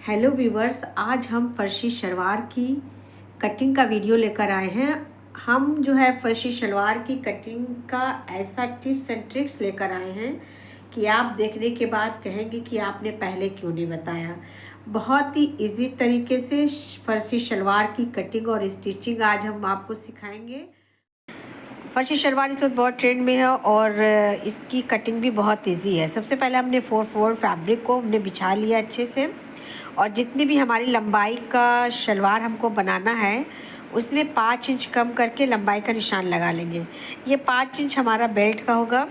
Hello viewers, आज हम फर्शी शलवार की कटिंग का वीडियो लेकर आए हैं। हम जो है फर्शी शलवार की कटिंग का ऐसा टिप्स एंड ट्रिक्स लेकर आए हैं कि आप देखने के बाद कहेंगे कि आपने पहले क्यों नहीं बताया। बहुत ही इजी तरीके से फर्शी शलवार की कटिंग और स्टिचिंग आज हम आपको सिखाएंगे। फर्शी शलवार इस वक्त बहुत ट्रेंड में है और इसकी कटिंग भी बहुत इजी है। सबसे पहले हमने 4 फैब्रिक को हमने बिछा लिया अच्छे से, और जितनी भी हमारी लंबाई का शलवार हमको बनाना है उसमें 5 इंच कम करके लंबाई का निशान लगा लेंगे। ये 5 इंच हमारा बेल्ट का होगा।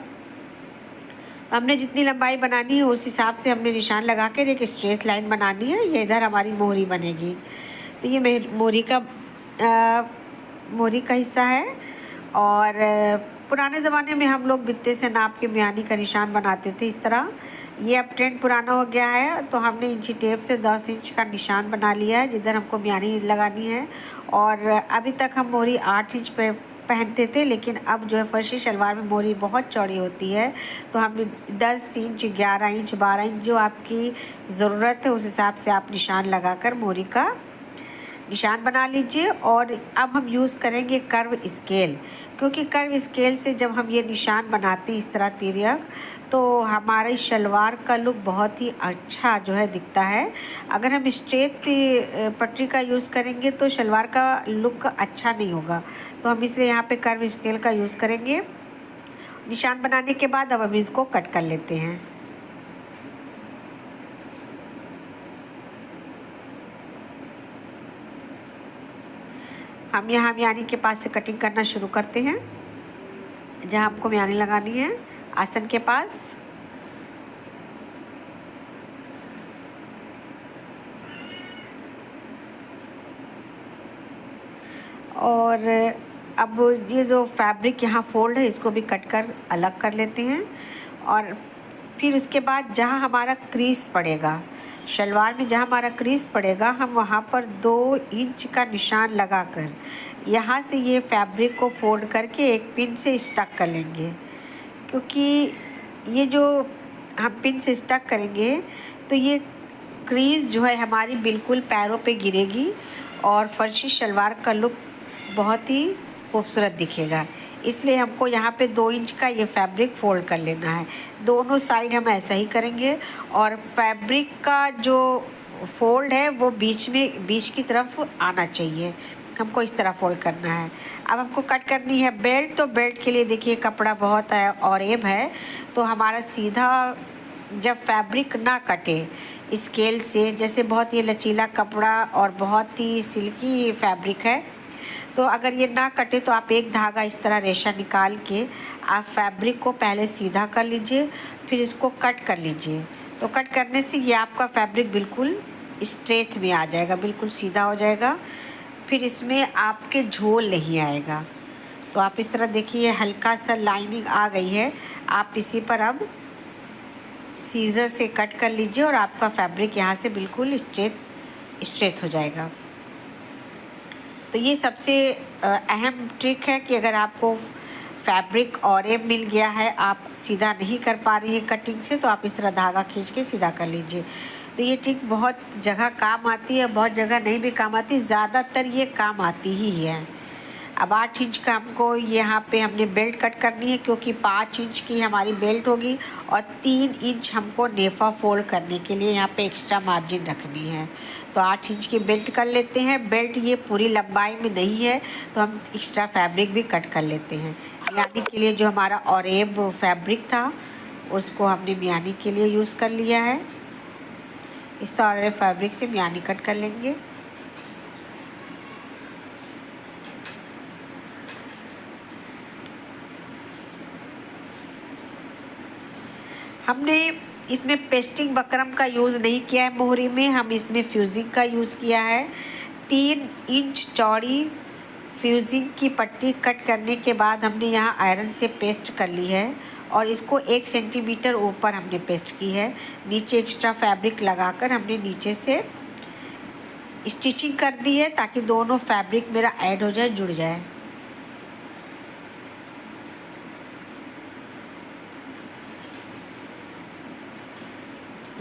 तो हमने जितनी लंबाई बनानी है उस हिसाब से हमने निशान लगा कर एक स्ट्रेट लाइन बनानी है। ये इधर हमारी मोहरी बनेगी। तो ये मोहरी का हिस्सा है। और पुराने ज़माने में हम लोग बित्ते से नाप के म्यानी का निशान बनाते थे इस तरह। ये अब ट्रेंड पुराना हो गया है, तो हमने इंची टेप से 10 इंच का निशान बना लिया है जिधर हमको म्यानी लगानी है। और अभी तक हम मोहरी 8 इंच पे पहनते थे, लेकिन अब जो है फर्शी शलवार में मोहरी बहुत चौड़ी होती है, तो हमने 10 इंच, 11 इंच, 12 इंच जो आपकी ज़रूरत है उस हिसाब से आप निशान लगाकर मोहरी का निशान बना लीजिए। और अब हम यूज़ करेंगे कर्व स्केल, क्योंकि कर्व स्केल से जब हम ये निशान बनाते हैं इस तरह तिर्यक, तो हमारे शलवार का लुक बहुत ही अच्छा जो है दिखता है। अगर हम स्ट्रेट पट्टी का यूज़ करेंगे तो शलवार का लुक अच्छा नहीं होगा, तो हम इसलिए यहाँ पे कर्व स्केल का यूज़ करेंगे। निशान बनाने के बाद अब हम इसको कट कर लेते हैं। हम यहाँ म्यानी के पास से कटिंग करना शुरू करते हैं, जहाँ हमको म्यानी लगानी है, आसन के पास। और अब ये जो फैब्रिक यहाँ फोल्ड है इसको भी कट कर अलग कर लेते हैं। और फिर उसके बाद जहाँ हमारा क्रीज पड़ेगा शलवार में, जहाँ हमारा क्रीज पड़ेगा, हम वहाँ पर 2 इंच का निशान लगाकर यहाँ से ये फैब्रिक को फोल्ड करके एक पिन से स्टक कर लेंगे। क्योंकि ये जो हम पिन से स्टक करेंगे तो ये क्रीज जो है हमारी बिल्कुल पैरों पे गिरेगी और फर्शी शलवार का लुक बहुत ही खूबसूरत दिखेगा। इसलिए हमको यहाँ पे 2 इंच का ये फैब्रिक फोल्ड कर लेना है। दोनों साइड हम ऐसा ही करेंगे, और फैब्रिक का जो फोल्ड है वो बीच की तरफ आना चाहिए। हमको इस तरह फोल्ड करना है। अब हमको कट करनी है बेल्ट। तो बेल्ट के लिए देखिए कपड़ा बहुत है और एब है, तो हमारा सीधा जब फैब्रिक ना कटे स्केल से, जैसे बहुत ही लचीला कपड़ा और बहुत ही सिल्की फैब्रिक है, तो अगर ये ना कटे तो आप एक धागा इस तरह रेशा निकाल के आप फैब्रिक को पहले सीधा कर लीजिए, फिर इसको कट कर लीजिए। तो कट करने से ये आपका फैब्रिक बिल्कुल स्ट्रेट में आ जाएगा, बिल्कुल सीधा हो जाएगा। फिर इसमें आपके झोल नहीं आएगा। तो आप इस तरह देखिए हल्का सा लाइनिंग आ गई है। आप इसी पर अब सीज़र से कट कर लीजिए और आपका फैब्रिक यहाँ से बिल्कुल स्ट्रेट हो जाएगा। तो ये सबसे अहम ट्रिक है कि अगर आपको फैब्रिक और एब मिल गया है, आप सीधा नहीं कर पा रही है कटिंग से, तो आप इस तरह धागा खींच के सीधा कर लीजिए। तो ये ट्रिक बहुत जगह काम आती है, बहुत जगह नहीं भी काम आती, ज़्यादातर ये काम आती ही है। अब 8 इंच का हमको यहाँ पे हमने बेल्ट कट करनी है, क्योंकि 5 इंच की हमारी बेल्ट होगी और 3 इंच हमको नेफा फोल्ड करने के लिए यहाँ पे एक्स्ट्रा मार्जिन रखनी है। तो 8 इंच की बेल्ट कर लेते हैं। बेल्ट ये पूरी लंबाई में नहीं है, तो हम एक्स्ट्रा फैब्रिक भी कट कर लेते हैं। म्यानी के लिए जो हमारा ऑरेब फैब्रिक था उसको हमने म्यानी के लिए यूज़ कर लिया है। इस ऑरेब फैब्रिक से म्यानी कट कर लेंगे। हमने इसमें पेस्टिंग बकरम का यूज़ नहीं किया है मोहरी में, हम इसमें फ्यूजिंग का यूज़ किया है। 3 इंच चौड़ी फ्यूजिंग की पट्टी कट करने के बाद हमने यहाँ आयरन से पेस्ट कर ली है, और इसको 1 सेंटीमीटर ऊपर हमने पेस्ट की है। नीचे एक्स्ट्रा फैब्रिक लगाकर हमने नीचे से स्टिचिंग कर दी है, ताकि दोनों फैब्रिक मेरा ऐड हो जाए, जुड़ जाए।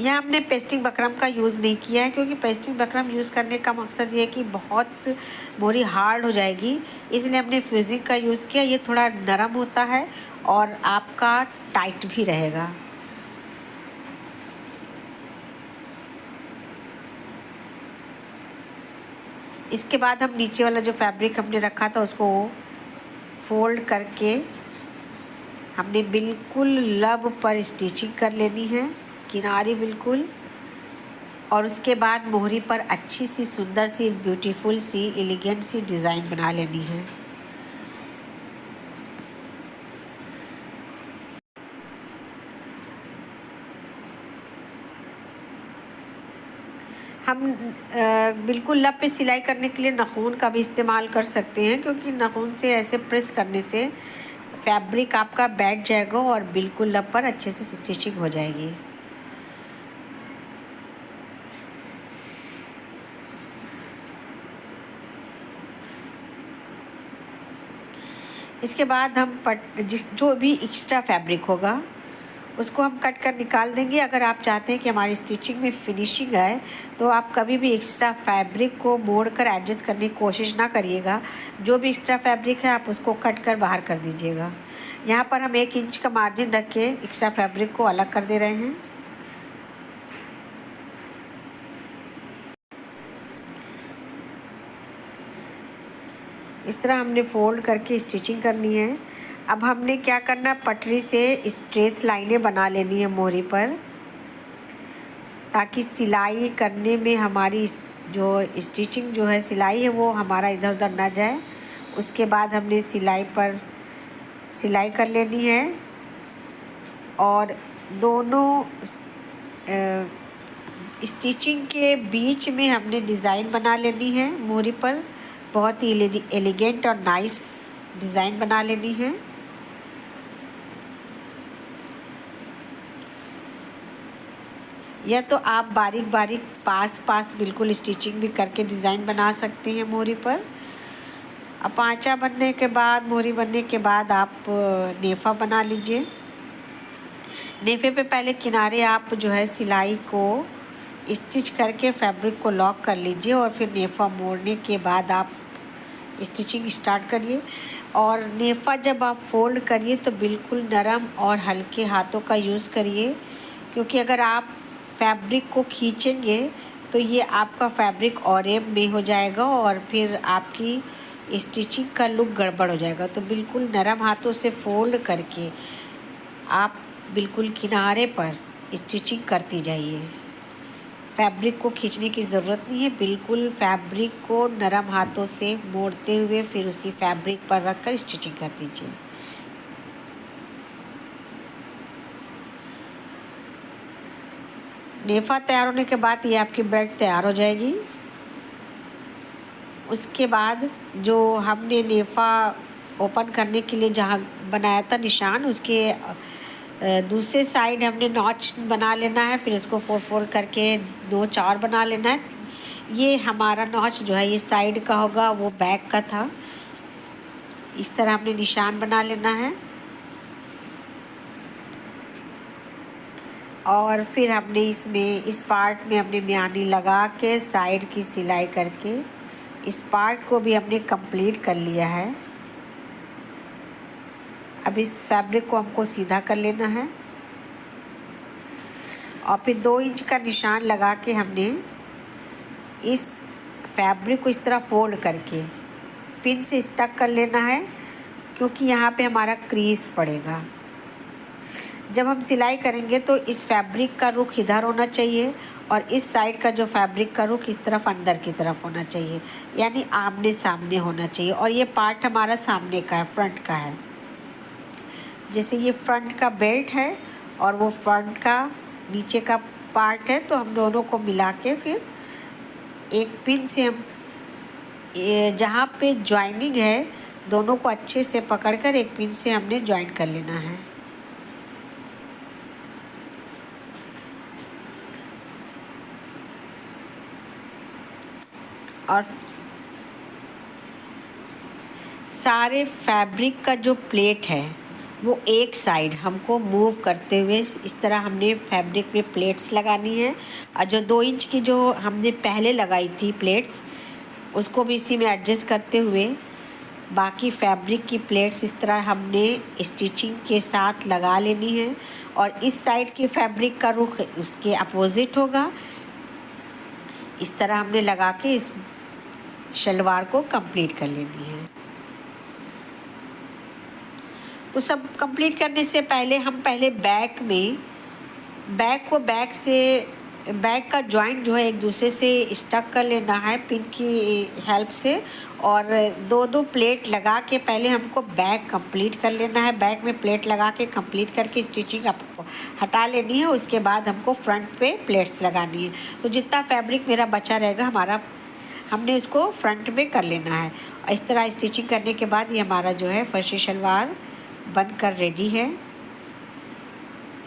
यहाँ हमने पेस्टिंग बकरम का यूज़ नहीं किया है, क्योंकि पेस्टिंग बकरम यूज़ करने का मकसद ये है कि बहुत मोहरी हार्ड हो जाएगी, इसलिए हमने फ्यूजिंग का यूज़ किया। ये थोड़ा नरम होता है और आपका टाइट भी रहेगा। इसके बाद हम नीचे वाला जो फैब्रिक हमने रखा था उसको फोल्ड करके हमने बिल्कुल लब पर स्टिचिंग कर लेनी है, किनारे बिल्कुल। और उसके बाद मोहरी पर अच्छी सी सुंदर सी ब्यूटीफुल सी एलिगेंट सी डिज़ाइन बना लेनी है। हम बिल्कुल लब पे सिलाई करने के लिए नाखून का भी इस्तेमाल कर सकते हैं, क्योंकि नाखून से ऐसे प्रेस करने से फैब्रिक आपका बैठ जाएगा और बिल्कुल लब पर अच्छे से स्टिचिंग हो जाएगी। इसके बाद हम जो भी एक्स्ट्रा फैब्रिक होगा उसको हम कट कर निकाल देंगे। अगर आप चाहते हैं कि हमारी स्टिचिंग में फिनिशिंग आए तो आप कभी भी एक्स्ट्रा फैब्रिक को मोड़ कर एडजस्ट करने की कोशिश ना करिएगा। जो भी एक्स्ट्रा फैब्रिक है आप उसको कट कर बाहर कर दीजिएगा। यहाँ पर हम 1 इंच का मार्जिन रख के एक्स्ट्रा फैब्रिक को अलग कर दे रहे हैं। इस तरह हमने फोल्ड करके स्टिचिंग करनी है। अब हमने क्या करना है, पटरी से स्ट्रेट लाइनें बना लेनी है मोहरी पर, ताकि सिलाई करने में हमारी जो स्टिचिंग जो है सिलाई है वो हमारा इधर उधर ना जाए। उसके बाद हमने सिलाई पर सिलाई कर लेनी है और दोनों स्टिचिंग के बीच में हमने डिज़ाइन बना लेनी है मोहरी पर। बहुत ही एलिगेंट और नाइस डिज़ाइन बना लेनी है। या तो आप बारीक बारीक पास बिल्कुल स्टिचिंग भी करके डिज़ाइन बना सकते हैं मोहरी पर। अब पांचा बनने के बाद, मोहरी बनने के बाद आप नेफ़ा बना लीजिए। नेफ़े पे पहले किनारे आप जो है सिलाई को स्टिच करके फैब्रिक को लॉक कर लीजिए और फिर नेफ़ा मोड़ने के बाद आप स्टिचिंग स्टार्ट करिए। और नेफ़ा जब आप फोल्ड करिए तो बिल्कुल नरम और हल्के हाथों का यूज़ करिए, क्योंकि अगर आप फैब्रिक को खींचेंगे तो ये आपका फैब्रिक ऑरेब में हो जाएगा और फिर आपकी स्टिचिंग का लुक गड़बड़ हो जाएगा। तो बिल्कुल नरम हाथों से फोल्ड करके आप बिल्कुल किनारे पर स्टिचिंग करती जाइए। फैब्रिक को खींचने की ज़रूरत नहीं है, बिल्कुल फैब्रिक को नरम हाथों से मोड़ते हुए फिर उसी फैब्रिक पर रखकर स्टिचिंग कर दीजिए। नेफ़ा तैयार होने के बाद ये आपकी बेल्ट तैयार हो जाएगी। उसके बाद जो हमने नेफ़ा ओपन करने के लिए जहाँ बनाया था निशान, उसके दूसरे साइड हमने नॉच बना लेना है। फिर इसको फोल्ड करके नोच और बना लेना है। ये हमारा नॉच जो है ये साइड का होगा, वो बैक का था। इस तरह हमने निशान बना लेना है और फिर हमने इसमें इस पार्ट में हमने म्यानी लगा के साइड की सिलाई करके इस पार्ट को भी हमने कंप्लीट कर लिया है। अब इस फैब्रिक को हमको सीधा कर लेना है और फिर 2 इंच का निशान लगा के हमने इस फैब्रिक को इस तरह फोल्ड करके पिन से स्टक कर लेना है, क्योंकि यहाँ पे हमारा क्रीज पड़ेगा। जब हम सिलाई करेंगे तो इस फैब्रिक का रुख इधर होना चाहिए और इस साइड का जो फैब्रिक का रुख इस तरफ अंदर की तरफ होना चाहिए, यानी आमने सामने होना चाहिए। और ये पार्ट हमारा सामने का है, फ्रंट का है। जैसे ये फ्रंट का बेल्ट है और वो फ्रंट का नीचे का पार्ट है, तो हम दोनों को मिला के फिर एक पिन से हम जहाँ पे जॉइनिंग है दोनों को अच्छे से पकड़कर एक पिन से हमने जॉइन कर लेना है। और सारे फैब्रिक का जो प्लेट है वो एक साइड हमको मूव करते हुए इस तरह हमने फैब्रिक में प्लेट्स लगानी है। और जो 2 इंच की जो हमने पहले लगाई थी प्लेट्स, उसको भी इसी में एडजस्ट करते हुए बाकी फैब्रिक की प्लेट्स इस तरह हमने स्टिचिंग के साथ लगा लेनी है। और इस साइड की फैब्रिक का रुख उसके अपोजिट होगा। इस तरह हमने लगा के इस शलवार को कंप्लीट कर लेनी है। तो सब कंप्लीट करने से पहले हम बैक का जॉइंट जो है एक दूसरे से स्टक कर लेना है पिन की हेल्प से। और 2-2 प्लेट लगा के पहले हमको बैक कंप्लीट कर लेना है। बैक में प्लेट लगा के कंप्लीट करके स्टिचिंग आपको हटा लेनी है। उसके बाद हमको फ्रंट पे प्लेट्स लगानी है। तो जितना फैब्रिक मेरा बचा रहेगा हमने उसको फ्रंट में कर लेना है। और इस तरह स्टिचिंग करने के बाद ये हमारा जो है फर्शी शलवार बनकर रेडी है।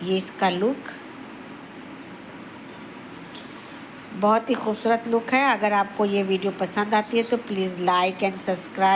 ये इसका लुक बहुत ही खूबसूरत लुक है। अगर आपको ये वीडियो पसंद आती है तो प्लीज़ लाइक एंड सब्सक्राइब।